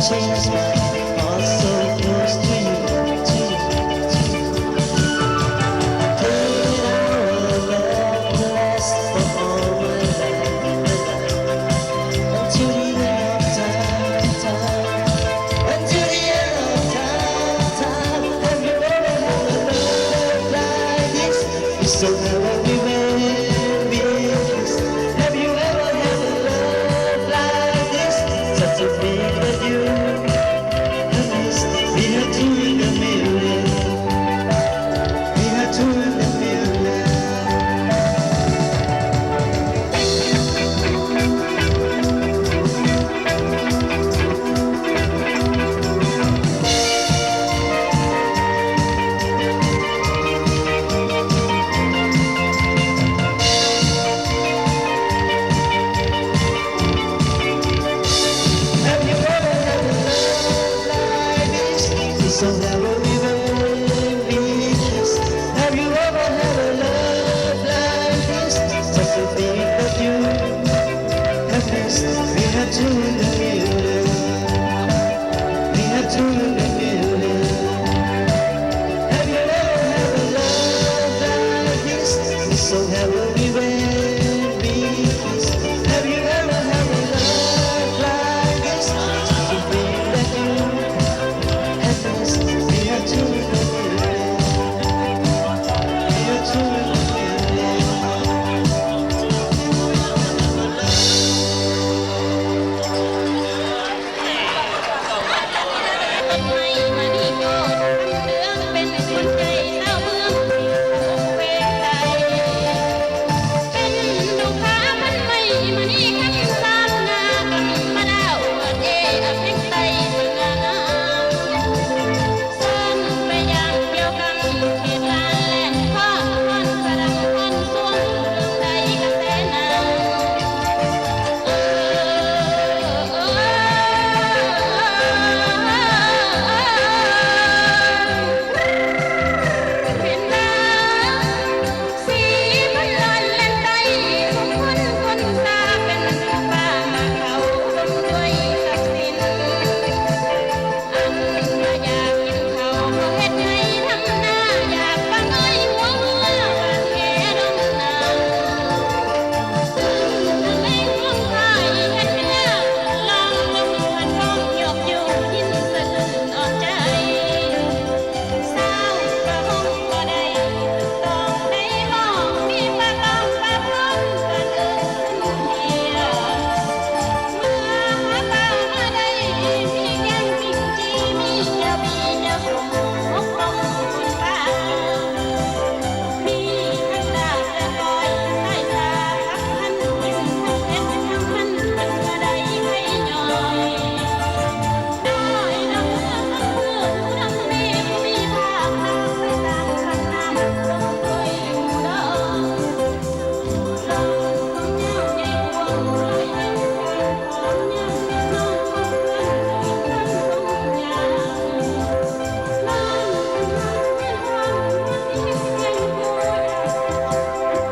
change my heart so close to you, to you, to you. I pray that our love will last for all my life, until the end of time, until the end of time. Have you ever had a love like this? It's so never we will be this. Have you ever had a love like this? Such a thing that you have missed. We had two in the million. We had two in the million. Have you ever had a love like this? It's so never we will be this. Have you ever had a love like this? Such a thing that you have missed. We had two in the million. We had two in the million. Have you ever had a love like this? It's so never we will be this. Have you ever had a love like this? Such a thing that you have missed. We had two in the million. We had two in the million. ต้นไม้มานี่โกเหลืองเป็นคนใจเศร้าเมืองเวไทยเป็นลูกค้ามันไม่มานี่คำสามนากันมาดาวเออเพลงไทยสง่างามซ่อนไปอย่างเดียวกันเขตลานและข้อคนกระดังคนสวงเรื่องไทยกระแสน้ำเป็นน้ำสีมันลอยเล่นไตของคนคนตาเป็นผู้ป่าเขาลงด้วยทรัพย์สิน อันว่าอยากกินข้าวเขาเฮ็ดให้ทำหน้าอยากฟังอ้อยหัวหัวบ้านแกดงนาเพลงของไทยเฮ็ดเนื้อลองลงหัวท้องหยอกอยู่ยินสะอื้นออกใจสาวกระห้องบ่ได้ต้องได้ห้องมีปากลองปากร้องกันเอิ้นเดียว เมื่อหาป่ามาได้มีแกงปิ้งจีมีเจ้าบีเจ้าสมมกลงบนฟ้ามีทั้งดาวและลอยใต้ตาพักพันกินทั้งเพชรทั้งมันเป็นกระไดให้ย่อยน้อยน้ำเมื่อทั้งเมื่อผู้ทั้งมีผู้มีภาพทางไปตามคันน้ำลงด้วยอยู่ดอกลองของเงาใหญ่กวงเลยให้ของเงาแม่น้องของเพื่อนทั้งทรงยาวน้องเป็นน้องเป็นความที่ยังอยู่เพื่อทาง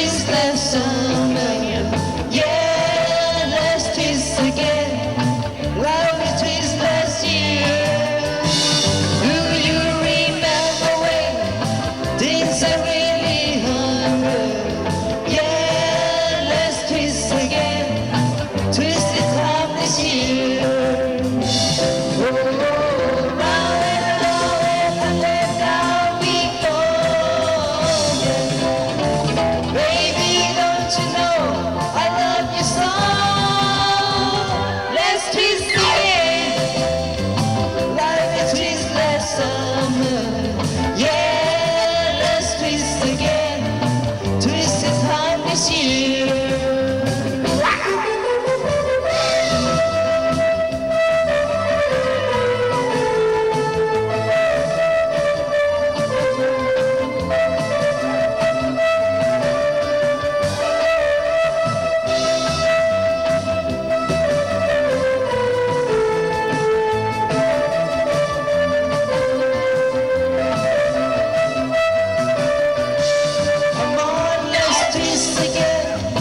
twist last summer. Yeah, let's twist again. Like we twist last year. Do you remember when things are really hard? Yeah, let's twist again. Twist it time this year. Oh, round and round and let down we go. Baby, don't you know I love you so? Let's twist again. Like we twist last summer. Yeah, let's twist again. Twist it time this year. Come on, let's twist again.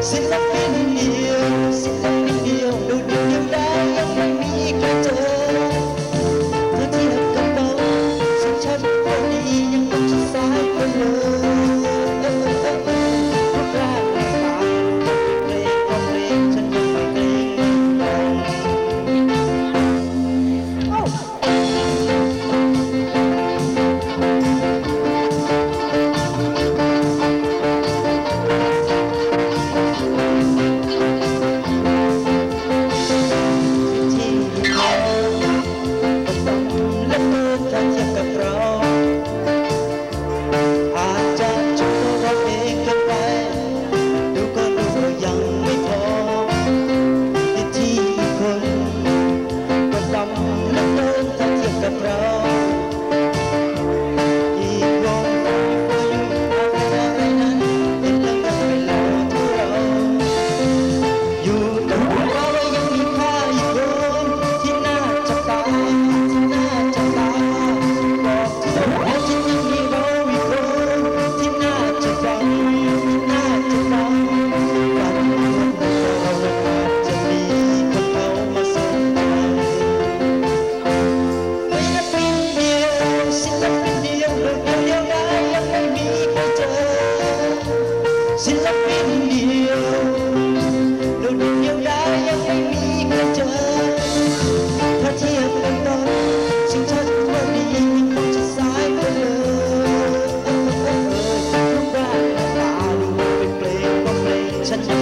ศิลปินเดียวศิลปินเดียวโดดเดี่ยวได้ยังไม่มีใครเจอถ้าเทียบกับเราฉันชัดกว่านี้ยังไม่ชิดซ้ายไปเลยรูปร่างหน้าตาเกรงก็เกรงฉันยังไม่เกรงใครศิลปินเดียวโดดเดี่ยวได้ยังไม่มีใครเจอถ้าเทียบกันตอนฉันชัดกว่านี้ยังคงจะสายไปเลยรูปร่างหน้าตาดูเป็นเปลงก็เปลงฉันยัง